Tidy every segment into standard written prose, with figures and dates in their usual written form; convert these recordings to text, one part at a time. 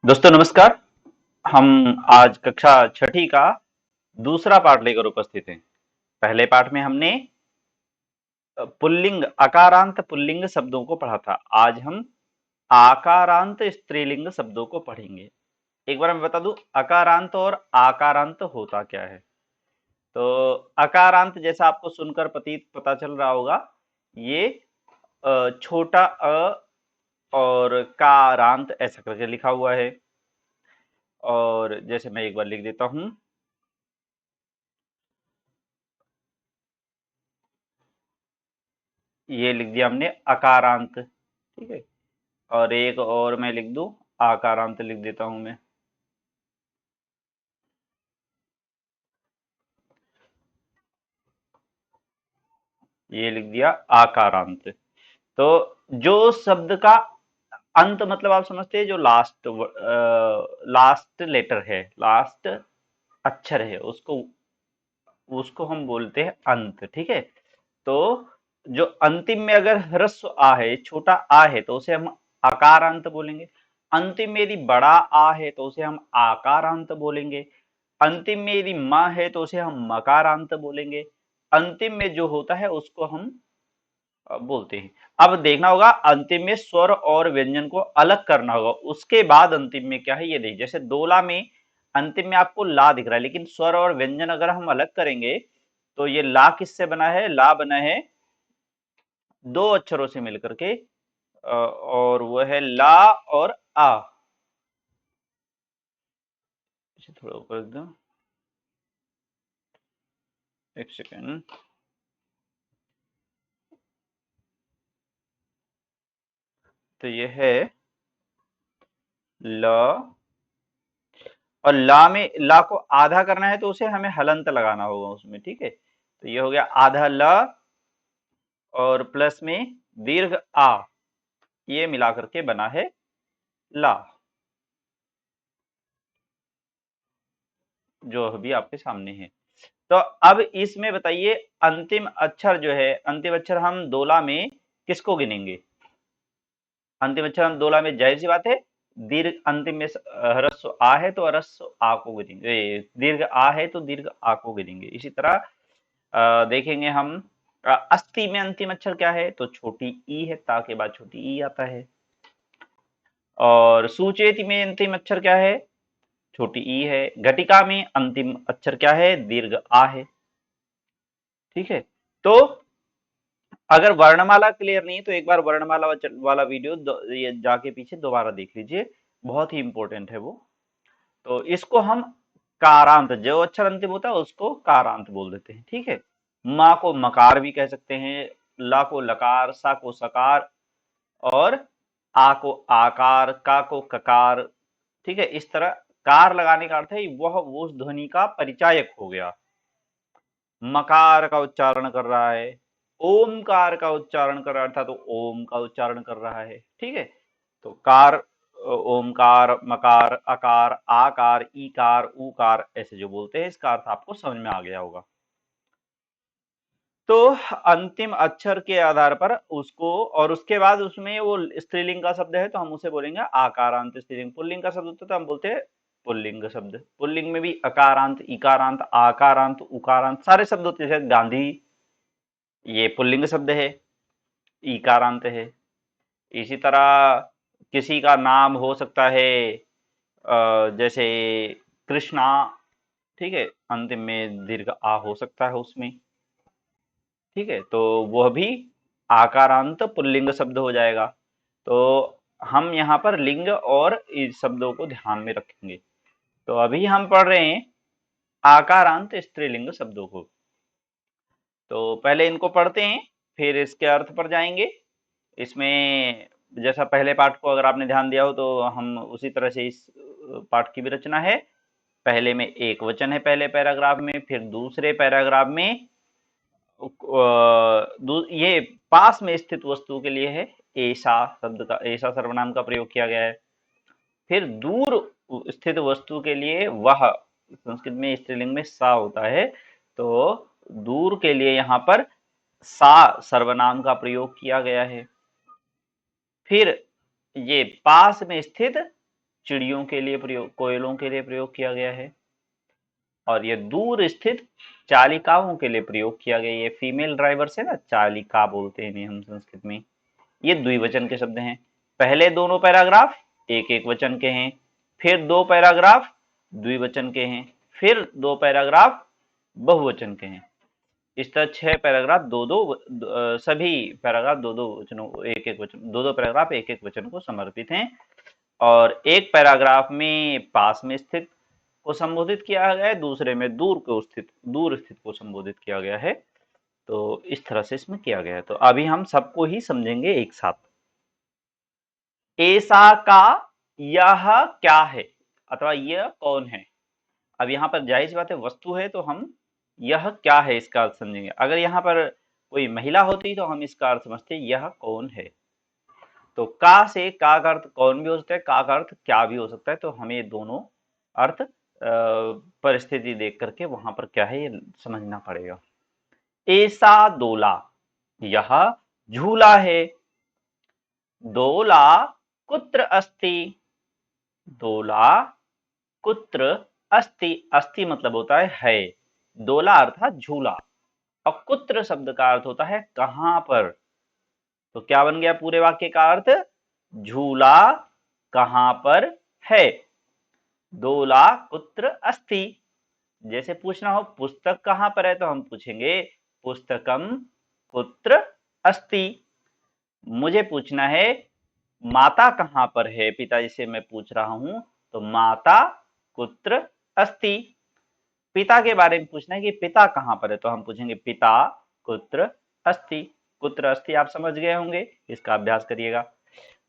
दोस्तों नमस्कार। हम आज कक्षा छठी का दूसरा पाठ लेकर उपस्थित हैं। पहले पाठ में हमने पुल्लिंग अकारांत पुल्लिंग शब्दों को पढ़ा था। आज हम आकारांत स्त्रीलिंग शब्दों को पढ़ेंगे। एक बार मैं बता दूं अकारांत और आकारांत होता क्या है। तो अकारांत जैसा आपको सुनकर पता चल रहा होगा, ये छोटा अ और कारांत ऐसा करके लिखा हुआ है। और जैसे मैं एक बार लिख देता हूं, ये लिख दिया हमने अकारांत। ठीक है। और एक और मैं लिख दूं, आकारांत लिख देता हूं मैं। ये लिख दिया आकारांत। तो जो शब्द का अंत, मतलब आप समझते हैं, जो लास्ट लेटर है, लास्ट अक्षर है, उसको उसको हम बोलते हैं अंत। ठीक है। तो जो अंतिम में अगर ह्रस्व आ है, छोटा आ है, तो उसे हम अकारांत बोलेंगे। अंतिम में यदि बड़ा आ है तो उसे हम आकारांत बोलेंगे। अंतिम में यदि म है तो उसे हम मकारांत बोलेंगे। अंतिम में जो होता है उसको हम बोलते हैं। अब देखना होगा, अंतिम में स्वर और व्यंजन को अलग करना होगा, उसके बाद अंतिम में क्या है ये देखिए। जैसे दोला में अंतिम में आपको ला दिख रहा है, लेकिन स्वर और व्यंजन अगर हम अलग करेंगे तो ये ला किससे बना है? ला बना है दो अक्षरों से मिलकर के, और वो है ला और आ। इसे थोड़ा ऊपर रख दो, एक सेकेंड। तो ये है ल, और ला में ला को आधा करना है तो उसे हमें हलंत लगाना होगा उसमें। ठीक है। तो ये हो गया आधा ल, और प्लस में दीर्घ आ, ये मिलाकर के बना है ला, जो अभी आपके सामने है। तो अब इसमें बताइए, अंतिम अक्षर जो है, अंतिम अक्षर हम दोला में किसको गिनेंगे? अंतिम अक्षर हम दोला में, जाहिर सी बात है, दीर्घ अंतिम में ह्रस्व आ है तो ह्रस्व आ को गिनेंगे, दीर्घ आ है तो दीर्घ आ को गिनेंगे। इसी तरह देखेंगे हम, अस्थि में अंतिम अक्षर क्या है? तो छोटी ई है, ता के बाद छोटी ई आता है। और सुचेति में अंतिम अक्षर क्या है? छोटी ई है। घटिका में अंतिम अक्षर क्या है? दीर्घ आ है। ठीक है। तो अगर वर्णमाला क्लियर नहीं है तो एक बार वर्णमाला वाला वीडियो ये जाके पीछे दोबारा देख लीजिए, बहुत ही इंपॉर्टेंट है वो। तो इसको हम कारांत, जो अक्षर अंतिम होता है उसको कारांत बोल देते हैं। ठीक है। माँ को मकार भी कह सकते हैं, ला को लकार, सा को सकार, और आ को आकार, का को ककार। ठीक है। इस तरह कार लगाने का अर्थ है वह उस ध्वनि का परिचायक हो गया। मकार का उच्चारण कर रहा है, ओमकार का उच्चारण कर रहा था तो ओम का उच्चारण कर रहा है। ठीक है। तो कार, ओमकार, मकार, अकार, आकार, ईकार, ऊकार, ऐसे जो बोलते हैं, इसका अर्थ आपको समझ में आ गया होगा। तो अंतिम अक्षर के आधार पर उसको, और उसके बाद उसमें वो स्त्रीलिंग का शब्द है तो हम उसे बोलेंगे आकारांत स्त्रीलिंग। पुल्लिंग का शब्द होता है तो हम बोलते हैं पुल्लिंग शब्द। पुल्लिंग में भी अकारांत, इकारांत, आकारांत, उकारांत सारे शब्द होते हैं। जैसे गांधी, ये पुल्लिंग शब्द है, ईकारांत है। इसी तरह किसी का नाम हो सकता है, जैसे कृष्णा। ठीक है। अंतिम में दीर्घ आ हो सकता है उसमें। ठीक है। तो वह भी आकारांत पुल्लिंग शब्द हो जाएगा। तो हम यहाँ पर लिंग और इस शब्दों को ध्यान में रखेंगे। तो अभी हम पढ़ रहे हैं आकारांत स्त्रीलिंग शब्दों को। तो पहले इनको पढ़ते हैं, फिर इसके अर्थ पर जाएंगे। इसमें जैसा पहले पाठ को अगर आपने ध्यान दिया हो तो हम उसी तरह से इस पाठ की भी रचना है। पहले में एक वचन है पहले पैराग्राफ में, फिर दूसरे पैराग्राफ में ये पास में स्थित वस्तु के लिए है, ऐसा शब्द का, ऐसा सर्वनाम का प्रयोग किया गया है। फिर दूर स्थित वस्तु के लिए वह, संस्कृत में स्त्रीलिंग में सा होता है, तो दूर के लिए यहाँ पर सा सर्वनाम का प्रयोग किया गया है। फिर ये पास में स्थित चिड़ियों के लिए प्रयोग, कोयलों के लिए प्रयोग किया गया है। और ये दूर स्थित चालिकाओं के लिए प्रयोग किया गया। ये फीमेल ड्राइवर्स है ना, चालिका बोलते हैं इन्हें हम संस्कृत में। ये द्विवचन के शब्द हैं। पहले दोनों पैराग्राफ एक एक वचन के हैं, फिर दो पैराग्राफ द्विवचन के हैं, फिर दो पैराग्राफ बहुवचन के हैं। इस तरह 6 पैराग्राफ सभी पैराग्राफ दो दो वचनों, एक एक वचन, दो दो पैराग्राफ एक एक वचन को समर्पित हैं। और एक पैराग्राफ में पास में स्थित को संबोधित किया गया है, दूसरे में दूर स्थित को संबोधित किया गया है। तो इस तरह से इसमें किया गया है। तो अभी हम सबको ही समझेंगे एक साथ। ऐसा का यह क्या है अथवा यह कौन है। अब यहाँ पर जाहिर सी बात है वस्तु है, तो हम यह क्या है इसका अर्थ समझेंगे। अगर यहाँ पर कोई महिला होती तो हम इसका अर्थ समझते यह कौन है। तो का से का का अर्थ कौन भी हो सकता है, का का अर्थ क्या भी हो सकता है। तो हमें दोनों अर्थ परिस्थिति देख करके वहां पर क्या है ये समझना पड़ेगा। ऐसा दोला, यह झूला है। दोला कुत्र अस्ति, दोला कुत्र अस्ति, अस्ति मतलब होता है। दोला अर्थात झूला, और कुत्र शब्द का अर्थ होता है कहां पर। तो क्या बन गया पूरे वाक्य का अर्थ, झूला कहां पर है। दोला कुत्र अस्ति। जैसे पूछना हो पुस्तक कहां पर है, तो हम पूछेंगे पुस्तकम कुत्र अस्ति। मुझे पूछना है माता कहां पर है, पिताजी से मैं पूछ रहा हूं, तो माता कुत्र अस्ति। पिता के बारे में पूछना है कि पिता कहां पर है, तो हम पूछेंगे पिता कुत्र अस्ति। कुत्र अस्ति आप समझ गए होंगे, इसका अभ्यास करिएगा।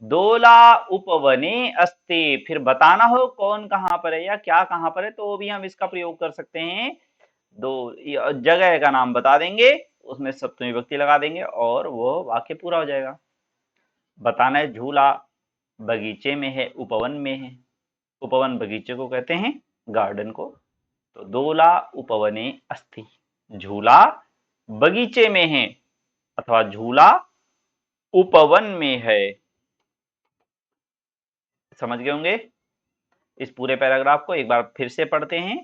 दोला उपवने अस्ति, फिर बताना हो कौन कहां पर है या क्या कहां पर है, तो भी हम इसका प्रयोग कर सकते हैं। दो जगह का नाम बता देंगे, उसमें सप्तमी विभक्ति लगा देंगे और वो वाक्य पूरा हो जाएगा। बताना है झूला बगीचे में है, उपवन में है। उपवन बगीचे को कहते हैं, गार्डन को। तो दोला उपवने अस्ति, झूला बगीचे में है अथवा झूला उपवन में है। समझ गए होंगे। इस पूरे पैराग्राफ को एक बार फिर से पढ़ते हैं।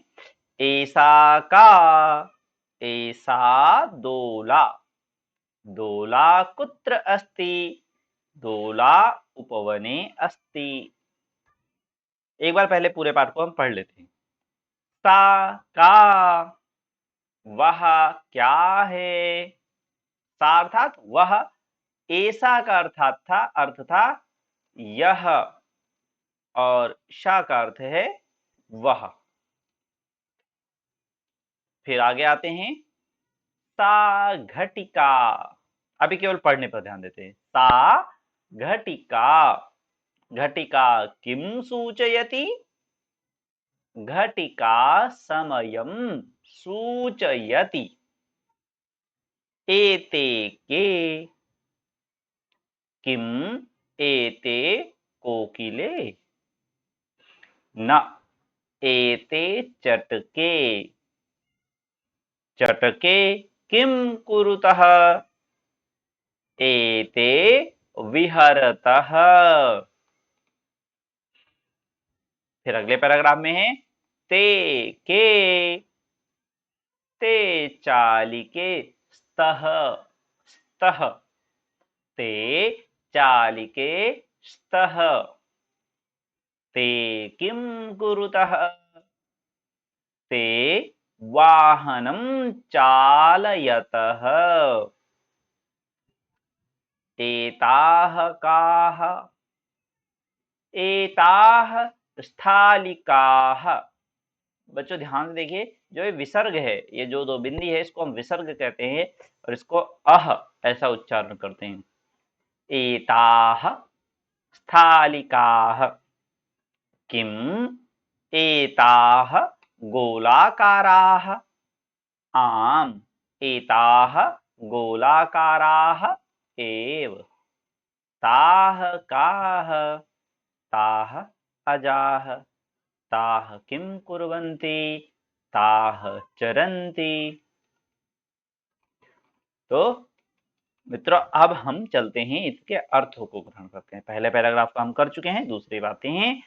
ऐसा का, ऐसा दोला, दोला कुत्र अस्ति, दोला उपवने अस्ति। एक बार पहले पूरे पाठ को हम पढ़ लेते हैं। सा का, वह क्या है। सा अर्थात वह, ऐसा का अर्थ था यह, और शा का अर्थ है वह। फिर आगे आते हैं। सा घटिका, अभी केवल पढ़ने पर ध्यान देते हैं। सा घटिका, घटिका किम सूचयति, घटिका समयं सूचयति। एते के, किम एते कोकिले, न एते चटके, चटके किम कुरुतः, एते विहरतः। फिर अगले पैराग्राफ में है ते के, ते चालिके स्तः, स्तः ते चालिके स्तः। ते किं कुरुतः, ते वाहनं चालयतः। एताः काः, एताः स्थालिकाः। बच्चों ध्यान से देखिए, जो ये विसर्ग है, ये जो दो बिंदी है, इसको हम विसर्ग कहते हैं और इसको अह ऐसा उच्चारण करते हैं। एताः स्थालिकाः, किम एताः गोलाकाराः, आम एताः गोलाकाराः एव। ताः काः, ताः अजाः, ताः किं कुर्वन्ति, ताः चरन्ति। तो मित्रों अब हम चलते हैं इसके अर्थों को ग्रहण करते हैं। पहले पैराग्राफ को हम कर चुके हैं, दूसरी बातें हैं।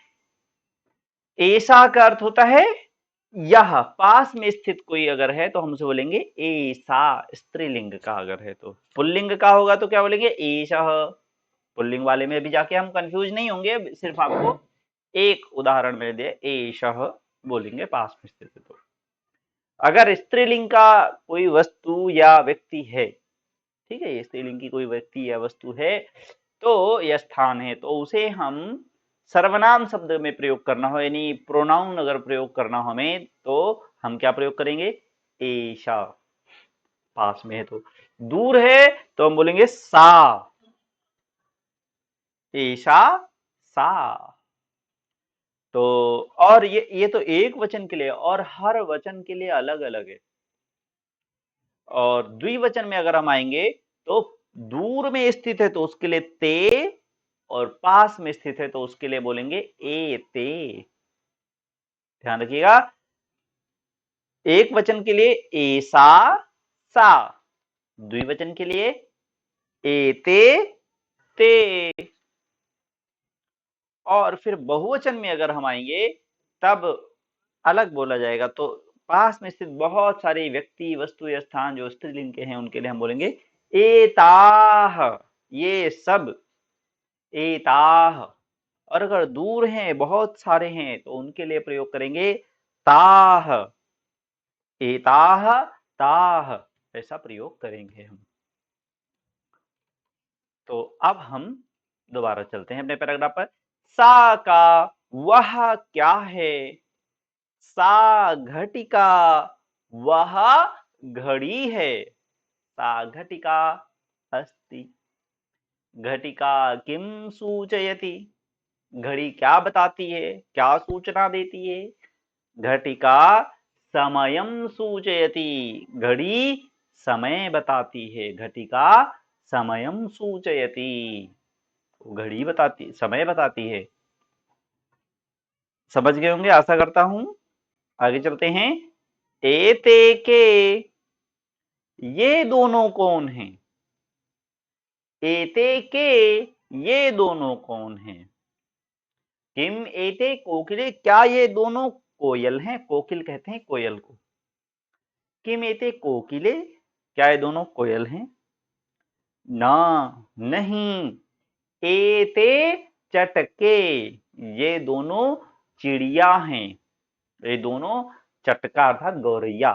ऐसा का अर्थ होता है यह, पास में स्थित कोई अगर है तो हम उसे बोलेंगे ऐसा, स्त्रीलिंग का अगर है तो। पुल्लिंग का होगा तो क्या बोलेंगे, एषः। पुल्लिंग वाले में भी जाके हम कंफ्यूज नहीं होंगे, सिर्फ आपको एक उदाहरण में दे, एषः बोलेंगे पास में स्थित है तो। अगर स्त्रीलिंग का कोई वस्तु या व्यक्ति है, ठीक है, ये स्त्रीलिंग की कोई व्यक्ति या वस्तु है तो यह स्थान है, तो उसे हम सर्वनाम शब्द में प्रयोग करना हो, यानी प्रोनाउन अगर प्रयोग करना हो हमें, तो हम क्या प्रयोग करेंगे, एषा। पास में है तो, दूर है तो हम बोलेंगे सा, एषा सा। तो और ये तो एक वचन के लिए, और हर वचन के लिए अलग अलग है। और द्विवचन में अगर हम आएंगे तो दूर में स्थित है तो उसके लिए ते, और पास में स्थित है तो उसके लिए बोलेंगे ए ते। ध्यान रखिएगा, एक वचन के लिए ऐसा सा, द्विवचन के लिए एते ते। और फिर बहुवचन में अगर हम आएंगे तब अलग बोला जाएगा, तो पास में स्थित बहुत सारे व्यक्ति वस्तु या स्थान जो स्त्रीलिंग के हैं उनके लिए हम बोलेंगे एताह, ये सब, एताह। और अगर दूर हैं, बहुत सारे हैं, तो उनके लिए प्रयोग करेंगे ताह, एताह ताह, ऐसा प्रयोग करेंगे हम। तो अब हम दोबारा चलते हैं अपने पैराग्राफ पर। सा का वह क्या है, सा घटिका वह घड़ी है, सा घटिका अस्ति, घटिका किम सूचयति, घड़ी क्या बताती है, क्या सूचना देती है, घटिका समयम सूचयति, घड़ी समय बताती है, घटिका समयम सूचयति, घड़ी बताती, समय बताती है। समझ गए होंगे आशा करता हूं। आगे चलते हैं। एते के, ये दोनों कौन हैं, एते के ये दोनों कौन हैं, किम एते कोकिले, क्या ये दोनों कोयल हैं, कोकिल कहते हैं कोयल को। किम एते कोकिले, क्या ये दोनों कोयल हैं, ना नहीं, एते चटके, ये दोनों चिड़िया हैं, ये दोनों चटका अर्थात गौरैया,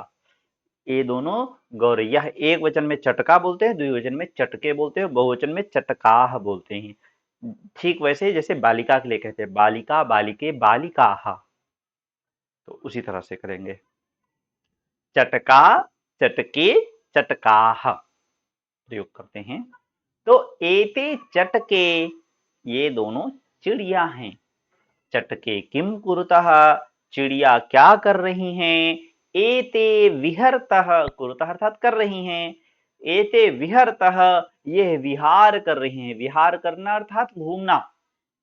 ये दोनों गौरैया है। एक वचन में चटका बोलते हैं, द्विवचन में चटके बोलते हैं, बहुवचन में चटकाह बोलते हैं। ठीक वैसे ही जैसे बालिका के लिए कहते हैं बालिका बालिके बालिकाहा, तो उसी तरह से करेंगे, चटका चटके चटकाह प्रयोग करते हैं। तो एते चटके, ये दोनों चिड़िया हैं, चटके किम कुरुतः, चिड़िया क्या कर रही हैं, एते विहरतः, कुरुतः अर्थात कर रही हैं, एते विहरतः, ये विहार कर रही हैं, विहार करना अर्थात घूमना,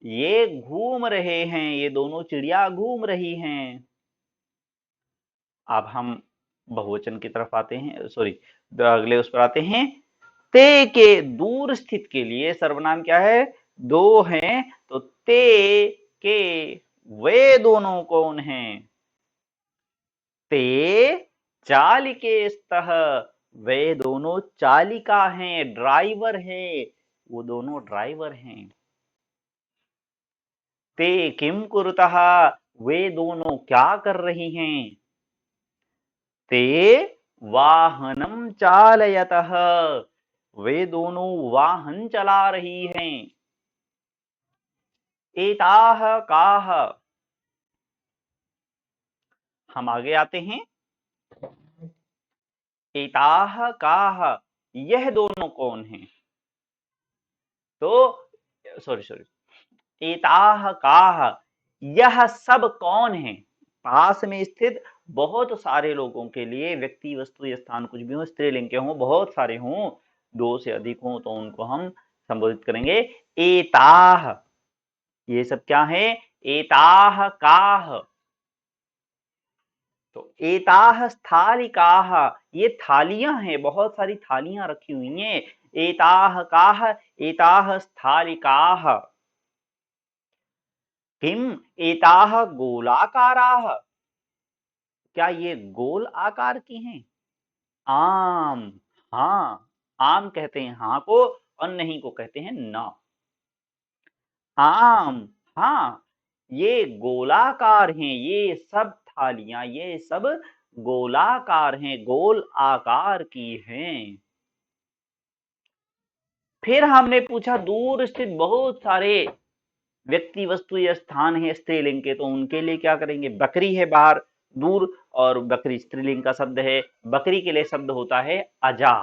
ये घूम रहे हैं, ये दोनों चिड़िया घूम रही हैं। अब हम बहुवचन की तरफ आते हैं, सॉरी अगले उस पर आते हैं। ते के दूर स्थित के लिए सर्वनाम क्या है, दो हैं, तो ते के वे दोनों कौन हैं, ते चालिके स्तः, वे दोनों चालिका हैं, ड्राइवर हैं, वो दोनों ड्राइवर हैं। ते किम कुरुतः, वे दोनों क्या कर रही हैं, ते वाहनम चालयतः, वे दोनों वाहन चला रही हैं। एताह काह, हम आगे आते हैं। एताह काह, यह दोनों कौन हैं, तो सॉरी सॉरी, एताह काह, यह सब कौन है, पास में स्थित बहुत सारे लोगों के लिए, व्यक्ति वस्तु या स्थान कुछ भी हो, स्त्रीलिंग के हों, बहुत सारे हों, दो से अधिक हों, तो उनको हम संबोधित करेंगे एताह, ये सब क्या है, एताह काह। तो एताह स्थालिकाह, ये थालियां हैं, बहुत सारी थालियां रखी हुई हैं, एताह काह, एताह स्थालिकाह। किम एताः गोलाकाराः, क्या ये गोल आकार की हैं? आम, हाँ, आम कहते हैं हाँ को और नहीं को कहते हैं ना। आम, हाँ, ये गोलाकार हैं, ये सब थालियां, ये सब गोलाकार हैं, गोल आकार की हैं। फिर हमने पूछा दूर स्थित बहुत सारे व्यक्ति, वस्तु या स्थान है स्त्रीलिंग के, तो उनके लिए क्या करेंगे? बकरी है बाहर दूर, और बकरी स्त्रीलिंग का शब्द है, बकरी के लिए शब्द होता है अजा।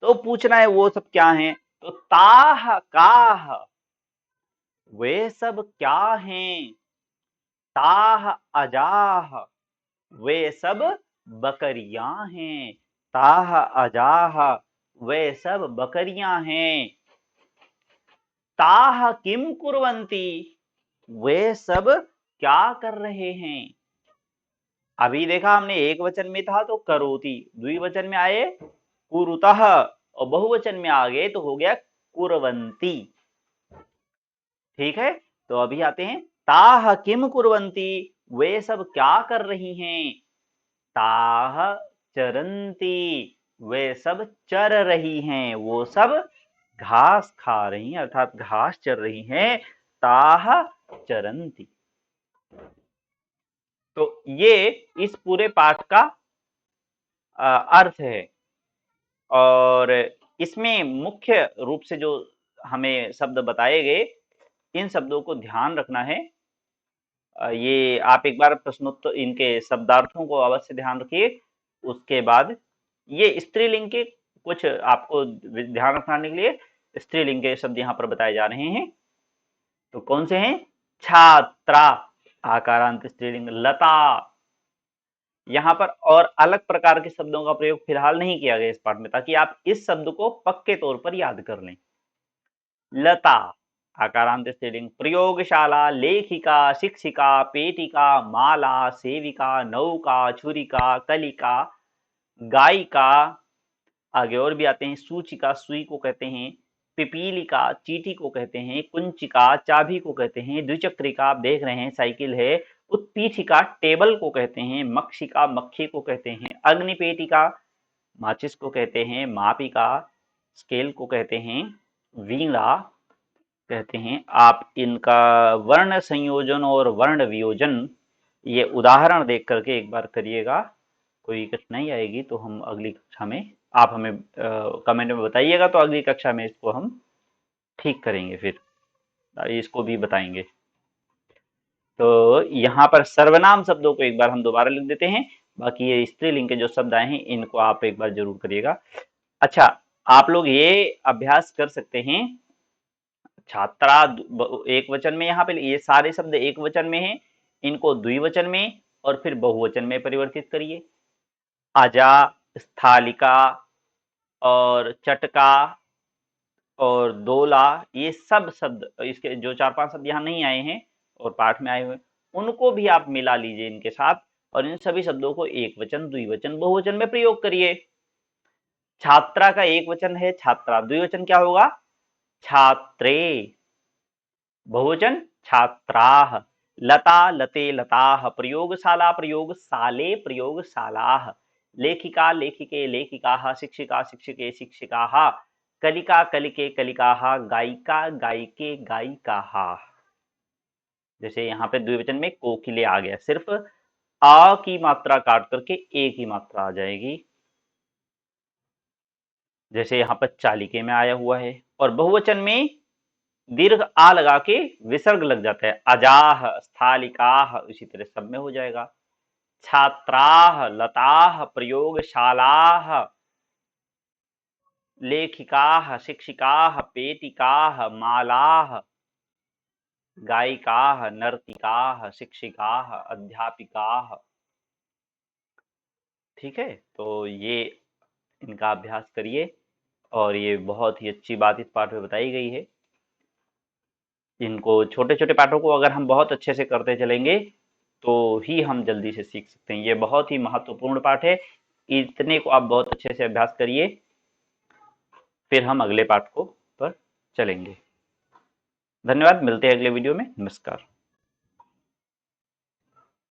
तो पूछना है वो सब क्या है, तो ताह काह, वे सब क्या हैं? ताह अजाह, वे सब बकरियां हैं। ताह अजाह, वे सब बकरियां हैं। ताह किम कुर्वन्ति, वे सब क्या कर रहे हैं? अभी देखा हमने एक वचन में था तो करोति, द्विवचन में आए कुरुतः, और बहुवचन में आ गए तो हो गया कुर्वन्ति। ठीक है, तो अभी आते हैं ताह किम कुर्वन्ति, वे सब क्या कर रही हैं? ताह चरन्ति, वे सब चर रही हैं, वो सब घास खा रही हैं, अर्थात घास चर रही हैं। ताह चरन्ति। तो ये इस पूरे पाठ का अर्थ है, और इसमें मुख्य रूप से जो हमें शब्द बताए गए, इन शब्दों को ध्यान रखना है। ये आप एक बार प्रश्नोत्तर इनके शब्दार्थों को अवश्य ध्यान रखिए। उसके बाद ये स्त्रीलिंग के कुछ आपको ध्यान रखने के लिए स्त्रीलिंग के शब्द यहाँ पर बताए जा रहे हैं। तो कौन से हैं? छात्रा, आकारांत स्त्रीलिंग। लता, यहाँ पर और अलग प्रकार के शब्दों का प्रयोग फिलहाल नहीं किया गया इस पाठ में, ताकि आप इस शब्द को पक्के तौर पर याद कर लें। लता, आकारांत स्त्रीलिंग। प्रयोगशाला, लेखिका, शिक्षिका, पेटिका, माला, सेविका, नौका, छुरिका, कलिका, गायिका, आगे और भी आते हैं। सूचिका, सुई को कहते हैं। पिपीलिका, चींटी को कहते हैं। कुंचिका, चाबी को कहते हैं। द्विचक्रिका, आप देख रहे हैं साइकिल है। उत्पीठिका, टेबल को कहते हैं। मक्षिका, मक्खी को कहते हैं। अग्निपेटिका, माचिस को कहते हैं। मापिका, स्केल को कहते हैं। वीणा कहते हैं। आप इनका वर्ण संयोजन और वर्ण वियोजन ये उदाहरण देख करके एक बार करिएगा, कोई कठिनाई आएगी तो हम अगली कक्षा में, आप हमें कमेंट में बताइएगा, तो अगली कक्षा में इसको हम ठीक करेंगे, फिर इसको भी बताएंगे। तो यहाँ पर सर्वनाम शब्दों को एक बार हम दोबारा लिख देते हैं, बाकी ये स्त्रीलिंग के जो शब्द आए हैं इनको आप एक बार जरूर करिएगा। अच्छा, आप लोग ये अभ्यास कर सकते हैं। छात्रा एक वचन में, यहाँ पे ये सारे शब्द एक वचन में हैं, इनको द्विवचन में और फिर बहुवचन में परिवर्तित करिए। अजा, स्थालिका और चटका और दोला, ये सब शब्द, इसके जो 4-5 शब्द यहाँ नहीं आए हैं और पाठ में आए हुए, उनको भी आप मिला लीजिए इनके साथ, और इन सभी शब्दों को एक वचन, द्विवचन, बहुवचन में प्रयोग करिए। छात्रा का एक वचन है छात्रा, द्विवचन क्या होगा? छात्रे। बहुवचन छात्राः। लता, लते, लताः। प्रयोगशाला, प्रयोगशाले, प्रयोगशालाः। लेखिका, लेखिके, लेखिकाः। शिक्षिका, शिक्षिके, शिक्षिकाः। कलिका, कलिके, कलिकाः। गायिका, गायिके, गायिकाः। जैसे यहाँ पे द्विवचन में कोकिले आ गया, सिर्फ आ की मात्रा काट करके ए की मात्रा आ जाएगी, जैसे यहाँ पर चालिके में आया हुआ है। और बहुवचन में दीर्घ आ लगा के विसर्ग लग जाता है, अजाह, स्थालिकाह, इसी तरह सब में हो जाएगा। छात्राह, लताह, प्रयोगशालाह, लेखिकाह, शिक्षिकाह, पेटिकाह, मालाह, गायिकाह, नर्तिकाह, शिक्षिकाह, अध्यापिकाह। ठीक है, तो ये इनका अभ्यास करिए, और ये बहुत ही अच्छी बात इस पाठ में बताई गई है। इनको छोटे छोटे पाठों को अगर हम बहुत अच्छे से करते चलेंगे तो ही हम जल्दी से सीख सकते हैं। ये बहुत ही महत्वपूर्ण पाठ है, इतने को आप बहुत अच्छे से अभ्यास करिए, फिर हम अगले पाठ को पर चलेंगे। धन्यवाद, मिलते हैं अगले वीडियो में। नमस्कार।